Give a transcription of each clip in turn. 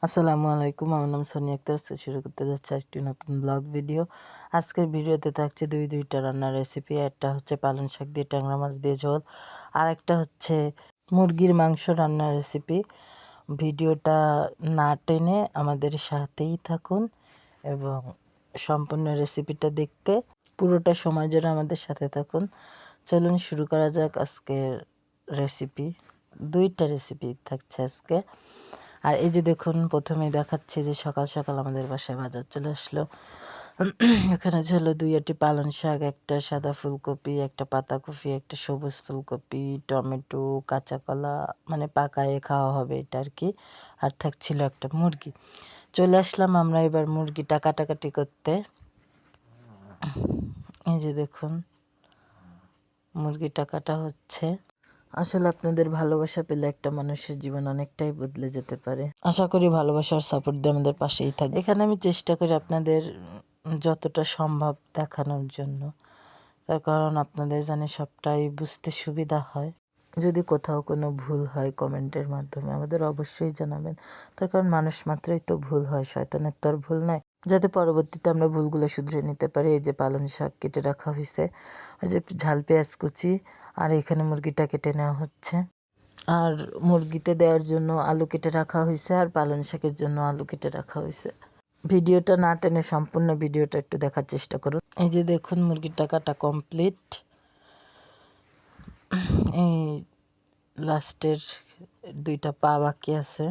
আসসালামু আলাইকুম, আমার নাম সোনিয়া আক্তার। শুরু করতে যাচ্ছে একটি নতুন ব্লগ ভিডিও। আজকের ভিডিওতে থাকছে দুইটা রান্নার রেসিপি। একটা হচ্ছে পালং শাক দিয়ে ট্যাংরা মাছ দিয়ে ঝোল, আর একটা হচ্ছে মুরগির মাংস রান্নার রেসিপি। ভিডিওটা না টেনে আমাদের সাথেই থাকুন এবং সম্পূর্ণ রেসিপিটা দেখতে পুরোটা সময় জন্য আমাদের সাথে থাকুন। চলুন শুরু করা যাক আজকের রেসিপি। দুইটা রেসিপি থাকছে আজকে। আর এই যে দেখুন, প্রথমেই দেখাচ্ছে যে সকাল সকাল আমাদের বাসায় বাজার চলে আসলো। এখানে ছিল 2টি পালং শাক, একটা সাদা ফুলকপি, একটা পাতাকপি, একটা সবুজ ফুলকপি, টমেটো, কাঁচা কলা, মানে পাকায়ে খাওয়া হবে এটা আর কি। আর থাকছিল একটা মুরগি। চলে আসলাম আমরা এবার মুরগিটা কাটাকাটি করতে। এই যে দেখুন, মুরগিটা কাটা হচ্ছে। আসলে আপনাদের ভালোবাসা পেলে একটা মানুষের জীবন অনেকটাই বদলে যেতে পারে। আশা করি ভালোবাসার সাপোর্ট দিয়ে আমাদের পাশেই থাকবে। এখানে আমি চেষ্টা করি আপনাদের যতটা সম্ভব দেখানোর জন্য, তার কারণ আপনাদের জানি সবটাই বুঝতে সুবিধা হয়। যদি কোথাও কোনো ভুল হয় কমেন্টের মাধ্যমে আমাদের অবশ্যই জানাবেন, তার কারণ মানুষ মাত্রই তো ভুল হয়, শয়তানের তো আর ভুল নাই। যাতে পরবর্তীতে আমরা ভুলগুলো শুধরে নিতে পারি। এই যে পালং শাক কেটে রাখা হয়েছে, ওই যে ঝাল পেঁয়াজ কুচি, আর এখানে মুরগিটা কেটে নেওয়া হচ্ছে। আর মুরগিতে দেওয়ার জন্য আলু কেটে রাখা হয়েছে, আর পালং শাকের জন্য আলু কেটে রাখা হয়েছে। ভিডিওটা না টেনে সম্পূর্ণ ভিডিওটা একটু দেখার চেষ্টা করুন। এই যে দেখুন, মুরগিটা কাটা কমপ্লিট। এই লাস্টের 2টা পা বাকি আছে,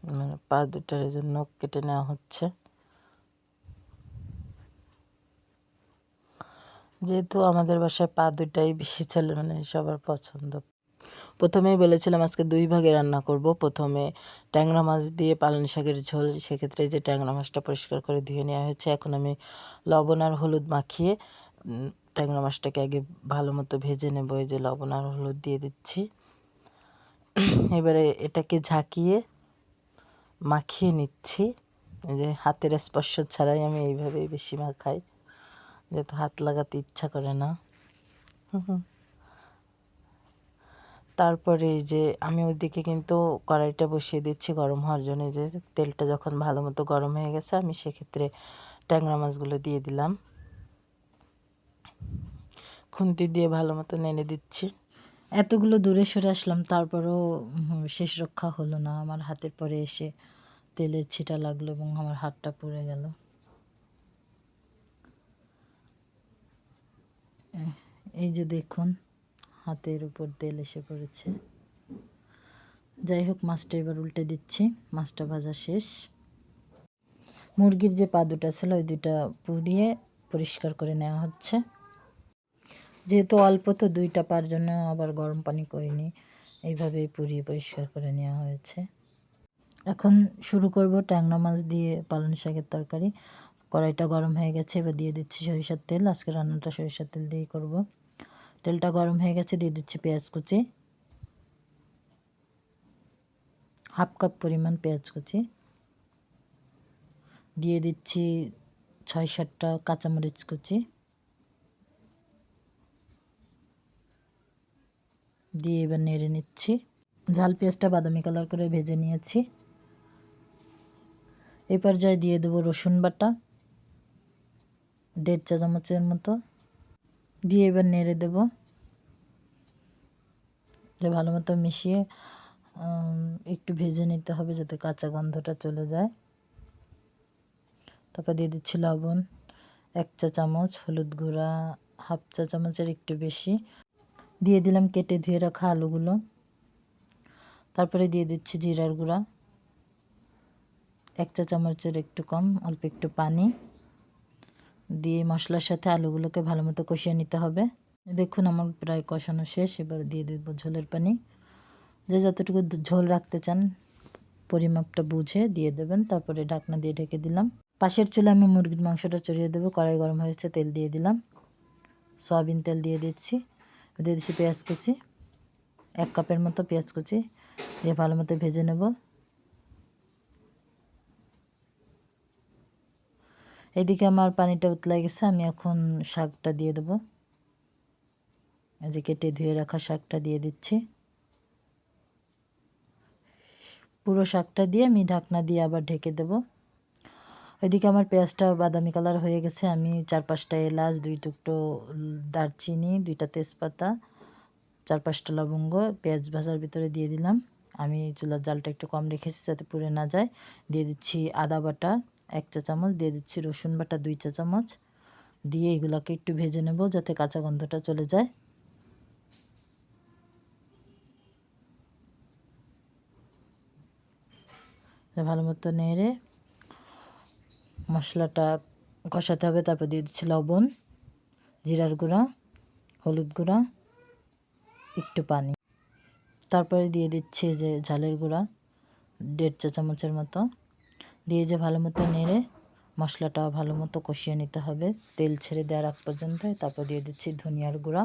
মানে পা দুটার এই যে নখ কেটে নেওয়া হচ্ছে। যেহেতু আমাদের বাসায় পা দুটাই বেশি চলে, মানে সবার পছন্দ। প্রথমেই বলেছিলাম আজকে 2 ভাগে রান্না করব। প্রথমে ট্যাংরা মাছ দিয়ে পালং শাকের ঝোল। সেক্ষেত্রে যে ট্যাংরা মাছটা পরিষ্কার করে ধুয়ে নেওয়া হয়েছে, এখন আমি লবণ আর হলুদ মাখিয়ে ট্যাংরা মাছটাকে আগে ভালো মতো ভেজে নেব। এই যে লবণ আর হলুদ দিয়ে দিচ্ছি। এবারে এটাকে ঝাঁকিয়ে মাখিয়ে নিচ্ছি। এই যে হাতের স্পর্শ ছাড়াই আমি এইভাবেই বেশি মাখাই, যেহেতু হাত লাগাতে ইচ্ছা করে না। তারপরে এই যে আমি ওইদিকে কিন্তু কড়াইটা বসিয়ে দিচ্ছি গরম হওয়ার জন্য। যে তেলটা যখন ভালো মতো গরম হয়ে গেছে, আমি সেক্ষেত্রে ট্যাংরা মাছগুলো দিয়ে দিলাম। খুন্তি দিয়ে ভালো মতো নেড়ে দিচ্ছি। এতগুলো দূরে সরে আসলাম, তারপরও শেষ রক্ষা হলো না। আমার হাতের পরে এসে তেলের ছিটা লাগলো এবং আমার হাতটা পুড়ে গেল। এই যে দেখুন, হাতের উপর তেল এসে পড়েছে। যাই হোক, মাছটা এবার উল্টে দিচ্ছি। মাছটা ভাজা শেষ। মুরগির যে পা দুটা ছিল, ওই দুটা পুড়িয়ে পরিষ্কার করে নেওয়া হচ্ছে। যেহেতু অল্প, তো 2টা পার জন্য আবার গরম পানি করিনি, এইভাবেই পুড়িয়ে পরিষ্কার করে নেওয়া হয়েছে। এখন শুরু করব ট্যাংরা মাছ দিয়ে পালং শাকের তরকারি। কড়াইটা গরম হয়ে গেছে, এবার দিয়ে দিচ্ছি সরিষার তেল। আজকে রান্নাটা সরিষার তেল দিয়েই করব। তেলটা গরম হয়ে গেছে, দিয়ে দিচ্ছি পেঁয়াজ কুচি, 1/2 কাপ পরিমাণ পেঁয়াজ কুচি। দিয়ে দিচ্ছি 6-7টা কাঁচামরিচ কুচি, দিয়ে এবার নেড়ে নিচ্ছি। ঝাল পেঁয়াজটা বাদামি কালার করে ভেজে নিয়েছি। এই পর্যায়ে দিয়ে দেবো রসুন বাটা 1.5 চা চামচের মতো, দিয়ে এবার নেড়ে দেব। যে ভালো মতো মিশিয়ে একটু ভেজে নিতে হবে যাতে কাঁচা গন্ধটা চলে যায়। তারপর দিয়ে দিচ্ছি লবণ 1 চা চামচ, হলুদ গুঁড়া 1/2 চা চামচের একটু বেশি, দিয়ে দিলাম কেটে ধুয়ে রাখা আলুগুলো। তারপরে দিয়ে দিচ্ছি জিরার গুঁড়া 1 চা চামচের একটু কম, অল্প একটু পানি দিয়ে মশলার সাথে আলুগুলোকে ভালো মতো কষিয়ে নিতে হবে। দেখুন, আমার প্রায় কষানো শেষ। এবার দিয়ে দেব ঝোলের পানি। যে যতটুকু ঝোল রাখতে চান পরিমাপটা বুঝে দিয়ে দেবেন। তারপরে ঢাকনা দিয়ে ঢেকে দিলাম। পাশের চুলে আমি মুরগির মাংসটা চড়িয়ে দেবো। কড়াই গরম হয়েছে, তেল দিয়ে দিলাম। সয়াবিন তেল দিয়ে দিচ্ছি। দিয়ে দিচ্ছি পেঁয়াজ কুচি, 1 কাপের মতো পেঁয়াজ কুচি দিয়ে ভালো মতো ভেজে নেব। এদিকে আমার পানিটা উতলাই গেছে, আমি এখন শাকটা দিয়ে দেবো। এই যে কেটে ধুয়ে রাখা শাকটা দিয়ে দিচ্ছি। পুরো শাকটা দিয়ে আমি ঢাকনা দিয়ে আবার ঢেকে দেব। ওইদিকে আমার পেঁয়াজটা বাদামি কালার হয়ে গেছে। আমি 4-5টা এলাচ, 2 টুকরো দারচিনি, 2টা তেজপাতা, 4-5টা লবঙ্গ পেঁয়াজ ভাজার ভিতরে দিয়ে দিলাম। আমি চুলার জালটা একটু কম রেখেছি যাতে পুড়ে না যায়। দিয়ে দিচ্ছি আদা বাটা 1 চা চামচ, দিয়ে দিচ্ছি রসুন বাটা 2 চা চামচ, দিয়ে এগুলোকে একটু ভেজে নেব যাতে কাঁচা গন্ধটা চলে যায়। ভালো মতো নেড়ে মশলাটা কষাতে হবে। তারপর দিয়ে দিচ্ছি লবণ, জিরার গুঁড়া, হলুদ গুঁড়া, একটু পানি। তারপরে দিয়ে দিচ্ছি যে ঝালের গুঁড়া 1.5 চা চামচের মতো, দিয়ে যে ভালো মতো নেড়ে মশলাটা ভালো মতো কষিয়ে নিতে হবে তেল ছেড়ে দেওয়ার আগ পর্যন্ত। তারপর দিয়ে দিচ্ছি ধনিয়ার গুঁড়া,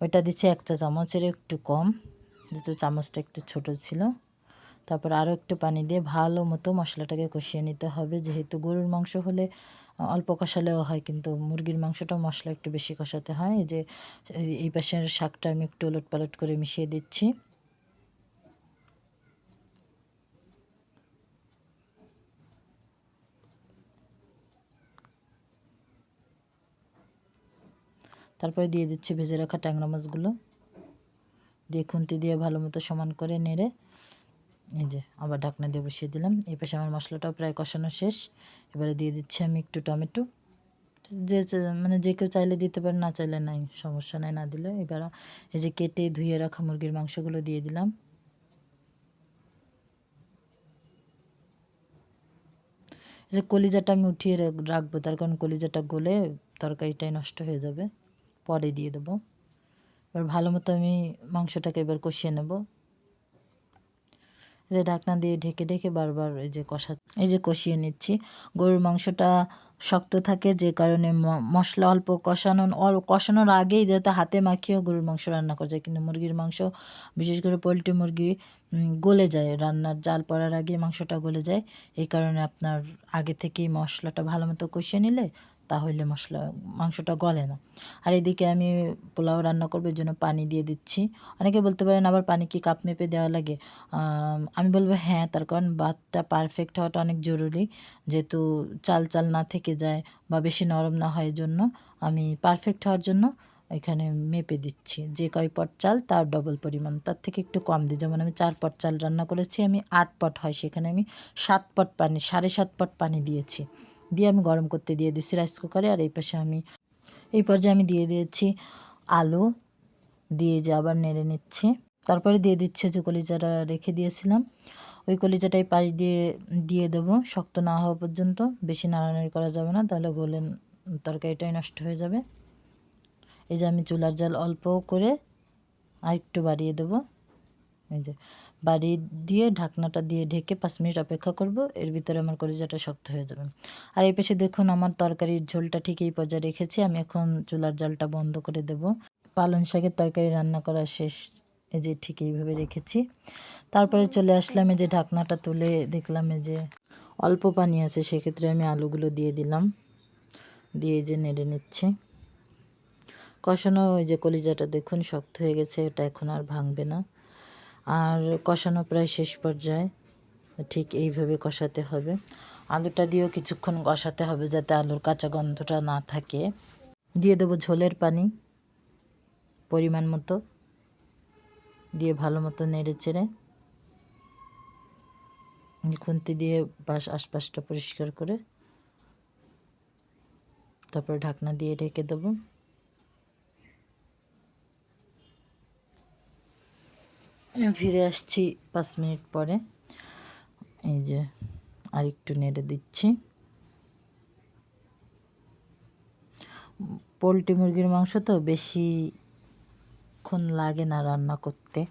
ওইটা দিচ্ছি 1 চা চামচের একটু কম, যেহেতু চামচটা একটু ছোট ছিল। তারপর আরও একটু পানি দিয়ে ভালো মতো মশলাটাকে কষিয়ে নিতে হবে। যেহেতু গরুর মাংস হলে অল্প কষালেও হয়, কিন্তু মুরগির মাংসটা মশলা একটু বেশি কষাতে হয়। এই যে এই পাশের শাকটা আমি একটু ওলটপালট করে মিশিয়ে দিচ্ছি। তারপরে দিয়ে দিচ্ছি ভেজে রাখা ট্যাংরা মাছগুলো, দিয়ে খুন্তি দিয়ে ভালো মতো সমান করে নেড়ে এই যে আবার ঢাকনা দিয়ে বসিয়ে দিলাম। এই পাশে আমার মশলাটাও প্রায় কষানো শেষ। এবারে দিয়ে দিচ্ছি আমি একটু টমেটো, যে মানে যে কেউ চাইলে দিতে পারে, না চাইলে নাই, সমস্যা নাই না দিলে। এবার এই যে কেটে ধুয়ে রাখা মুরগির মাংসগুলো দিয়ে দিলাম। এই যে কলিজাটা আমি উঠিয়ে রাখবো, তার কারণ কলিজাটা গলে তরকারিটাই নষ্ট হয়ে যাবে, পরে দিয়ে দেবো। এবার ভালো মতো আমি মাংসটাকে এবার কষিয়ে নেব। যে ঢাকনা দিয়ে ঢেকে ঢেকে বারবার এই যে কষিয়ে নিচ্ছি। গরুর মাংসটা শক্ত থাকে, যে কারণে মশলা অল্প কষানোর আগেই যাতে হাতে মাখিয়েও গরুর মাংস রান্না করা যায়। কিন্তু মুরগির মাংস, বিশেষ করে পোলট্রি মুরগি, গলে যায়, রান্নার জাল পড়ার আগে মাংসটা গলে যায়। এই কারণে আপনার আগে থেকেই মশলাটা ভালো মতো কষিয়ে নিলে তাহলে মাংসটা গলে না। আর এদিকে আমি পোলাও রান্না করবো, এর জন্য পানি দিয়ে দিচ্ছি। অনেকে বলতে পারেন আবার পানি কি কাপ মেপে দেওয়া লাগে? আমি বলবো হ্যাঁ, তার কারণ ভাতটা পারফেক্ট হওয়াটা অনেক জরুরি। যেহেতু চাল চাল না থেকে যায় বা বেশি নরম না হয়, জন্য আমি পারফেক্ট হওয়ার জন্য এখানে মেপে দিচ্ছি। যে কয় পট চাল তার ডবল পরিমাণ, তার থেকে একটু কম দিই। যেমন আমি 4 পট চাল রান্না করেছি, আমি 8 পট হয়, সেখানে আমি 7 পট পানি, 7.5 পট পানি দিয়েছি। দিয়ে আমি গরম করতে দিয়ে দিচ্ছি রাইস কুকারে। আর এই পর্যায়ে আমি দিয়ে দিয়েছি আলু, দিয়ে যে আবার নেড়ে নিচ্ছি। তারপরে দিয়ে দিচ্ছি যে কলিজাটা রেখে দিয়েছিলাম, ওই কলিজাটাই পাশ দিয়ে দিয়ে দেবো শক্ত না হওয়া পর্যন্ত। বেশি নাড়ানাড়ি করা যাবে না, তাহলে তরকারিটাই নষ্ট হয়ে যাবে। এই যে আমি চুলার জাল অল্প করে আর একটু বাড়িয়ে দেবো। এই যে বাড়িয়ে দিয়ে ঢাকনাটা দিয়ে ঢেকে 5 মিনিট অপেক্ষা করব। এর ভিতরে আমার কলিজাটা শক্ত হয়ে যাবে। আর এই পাশে দেখুন আমার তরকারির ঝোলটা ঠিক এই পর্যায়ে রেখেছি। আমি এখন চুলার জালটা বন্ধ করে দেব। পালং শাকের তরকারি রান্না করা শেষ। এই যে ঠিক এইভাবে রেখেছি। তারপরে চলে আসলাম, এই যে ঢাকনাটা তুলে দেখলাম এই যে অল্প পানি আছে, সেক্ষেত্রে আমি আলুগুলো দিয়ে দিলাম, দিয়ে যে নেড়ে নিচ্ছি। কষানো ওই যে কলিজাটা দেখুন শক্ত হয়ে গেছে, এটা এখন আর ভাঙবে না। আর কষানো প্রায় শেষ পর্যায়ে, ঠিক এইভাবে কষাতে হবে। আলুটা দিয়েও কিছুক্ষণ কষাতে হবে যাতে আলুর কাঁচা গন্ধটা না থাকে। দিয়ে দেবো ঝোলের পানি পরিমাণ মতো, দিয়ে ভালো মতো নেড়ে চেড়ে খুন্তি দিয়ে আশপাশটা পরিষ্কার করে তারপরে ঢাকনা দিয়ে ঢেকে দেবো। ফিরে আসছি 5 মিনিট পরে। এই যে আর একটু নেড়ে দিচ্ছি। পোলট্রি মুরগির মাংস তো বেশিক্ষণ লাগে না রান্না করতে।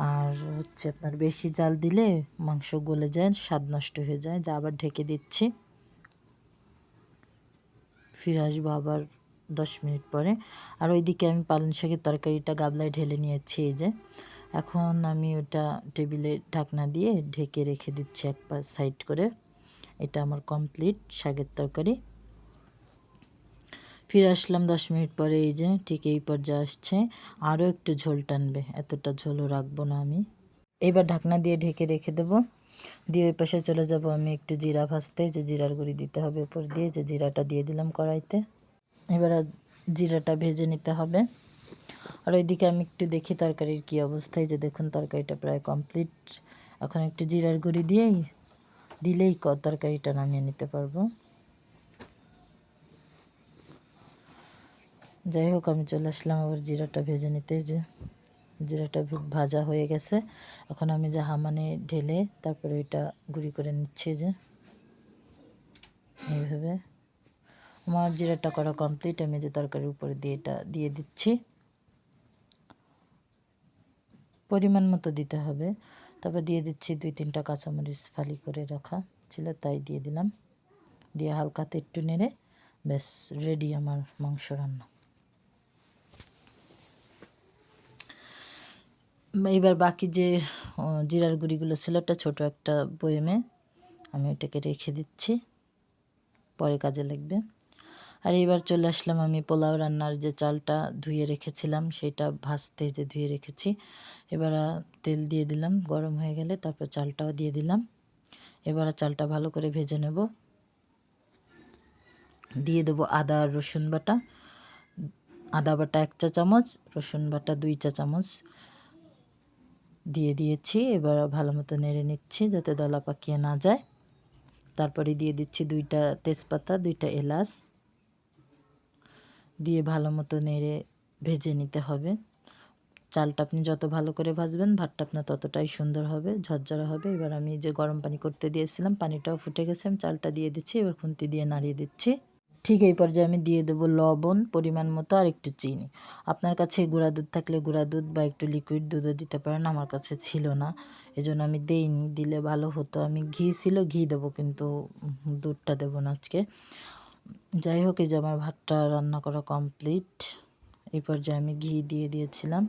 আর হচ্ছে আপনার বেশি জাল দিলে মাংস গলে যায়, স্বাদ নষ্ট হয়ে যায়। যা আবার ঢেকে দিচ্ছি। ফিরে আসবো আবার 10 মিনিট পরে। আর ওইদিকে আমি পালং শাকের তরকারিটা গাবলায় ঢেলে নিয়েছি। এই যে এখন আমি ওটা টেবিলে ঢাকনা দিয়ে ঢেকে রেখে দিচ্ছি এক সাইড করে। এটা আমার কমপ্লিট শাকের তরকারি। ফিরে আসলাম 10 মিনিট পরে। এই যে ঠিক এই পর্যায়ে আসছে, আরও একটু ঝোল টানবে, এতটা ঝোলও রাখবো না আমি। এবার ঢাকনা দিয়ে ঢেকে রেখে দেবো। দিয়ে ওই পাশে চলে যাব আমি একটু জিরা ভাজতে, যে জিরার গুঁড়ি দিতে হবে উপর দিয়ে, যে জিরাটা দিয়ে দিলাম কড়াইতে। এবার জিরাটা ভেজে নিতে হবে। আর ওইদিকে আমি একটু দেখি তরকারির কী অবস্থায়, যে দেখুন তরকারিটা প্রায় কমপ্লিট। এখন একটু জিরার গুঁড়ি দিলেই তরকারিটা নামিয়ে নিতে পারবো। যাই হোক, আমি চলে আসলাম আবার জিরাটা ভেজে নিতে। যে জিরাটা ভাজা হয়ে গেছে, এখন আমি যে হামানে ঢেলে তারপরে ওইটা গুঁড়ি করে নিচ্ছি। যে এইভাবে আমার জিরাটা করা কমপ্লিট। আমি যে তরকারির উপরে দিয়ে এটা দিয়ে দিচ্ছি, পরিমাণ মতো দিতে হবে। তারপর দিয়ে দিচ্ছি 2-3টা কাঁচামরিচ ফালি করে রাখা ছিল, তাই দিয়ে দিলাম। দিয়ে হালকাতে একটু নেড়ে ব্যাস রেডি আমার মাংস রান্না। এবার বাকি যে জিরার গুঁড়িগুলো ছিল একটা ছোটো একটা বয়েমে আমি ওইটাকে রেখে দিচ্ছি, পরে কাজে লাগবে। আর এবার চলে আসলাম আমি পোলাও রান্নার যে চালটা ধুয়ে রেখেছিলাম সেটা ভাজতে, যে ধুয়ে রেখেছি। এবার তেল দিয়ে দিলাম, গরম হয়ে গেলে তারপর চালটাও দিয়ে দিলাম। এবার চালটা ভালো করে ভেজে নেব। দিয়ে দেবো আদা আর রসুন বাটা। আদা বাটা 1 চা চামচ, রসুন বাটা 2 চা চামচ দিয়ে দিয়েছি। এবার ভালো মতো নেড়ে নিচ্ছি যাতে দলা পাকিয়ে না যায়। তারপরে দিয়ে দিচ্ছি 2টা তেজপাতা, 2টা এলাচ দিয়ে ভালো মতো নেড়ে ভেজে নিতে হবে। চালটা আপনি যত ভালো করে ভাজবেন ভাতটা আপনার ততটাই সুন্দর হবে, ঝরঝরা হবে। এবার আমি যে গরম পানি করতে দিয়েছিলাম, পানিটাও ফুটে গেছে, আমি চালটা দিয়ে দিচ্ছি। এবার খুন্তি দিয়ে নাড়িয়ে দিচ্ছি। ঠিক এই পর্যায়ে আমি দিয়ে দেবো লবণ পরিমাণ মতো আর একটু চিনি। আপনার কাছে গুঁড়া দুধ থাকলে গুঁড়া দুধ বা একটু লিকুইড দুধও দিতে পারেন, আমার কাছে ছিল না এজন্য আমি দেইনি, দিলে ভালো হতো। আমি ঘি ছিল, ঘি দেবো, কিন্তু দুধটা দেবো না আজকে। যাই হোক, এই যে আমার ভাতটা রান্না করা কমপ্লিট। এই পর্যায়ে আমি ঘি দিয়ে দিয়েছিলাম।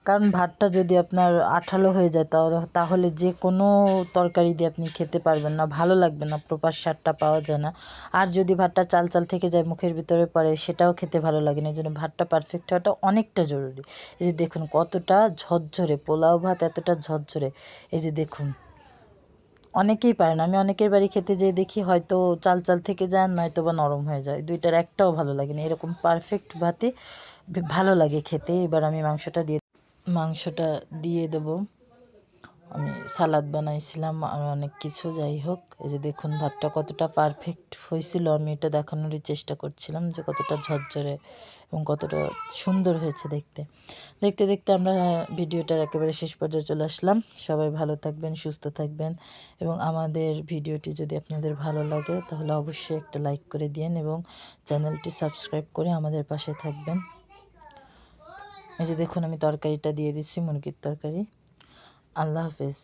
কারণ ভাতটা যদি আপনার আঠালো হয়ে যায় তাহলে যে কোনো তরকারি দিয়ে আপনি খেতে পারবেন না, ভালো লাগবে না, প্রপার স্বাদটা পাওয়া যায় না। আর যদি ভাতটা চাল চাল থেকে যায় মুখের ভিতরে পড়ে, সেটাও খেতে ভালো লাগে না। এই জন্য ভাতটা পারফেক্ট হওয়াটা অনেকটা জরুরি। এই যে দেখুন কতটা ঝরঝরে, পোলাও ভাত এতটা ঝরঝরে। এই যে দেখুন, অনেকেই পারে না। আমি অনেকের বাড়ি খেতে যেয়ে দেখি হয়তো চাল চাল থেকে যায়, নয়তো বা নরম হয়ে যায়, দুইটার একটাও ভালো লাগে না। এরকম পারফেক্ট ভাতে ভালো লাগে খেতে। এবার আমি মাংসটা দিয়ে দেবো। আমি সালাদ বানাইছিলাম আর অনেক কিছু, যাই হোক। এই যে দেখুন ভাতটা কতটা পারফেক্ট হয়েছিল, আমি এটা দেখানোরই চেষ্টা করছিলাম যে কতটা ঝরঝরে এবং কতটা সুন্দর হয়েছে দেখতে। দেখতে দেখতে আমরা ভিডিওটার একেবারে শেষ পর্যায়ে চলে আসলাম। সবাই ভালো থাকবেন, সুস্থ থাকবেন এবং আমাদের ভিডিওটি যদি আপনাদের ভালো লাগে তাহলে অবশ্যই একটা লাইক করে দিন এবং চ্যানেলটি সাবস্ক্রাইব করে আমাদের পাশে থাকবেন। এই যে দেখুন আমি তরকারিটা দিয়ে দিচ্ছি, মুরগির তরকারি। আল্লাহ হাফেজ।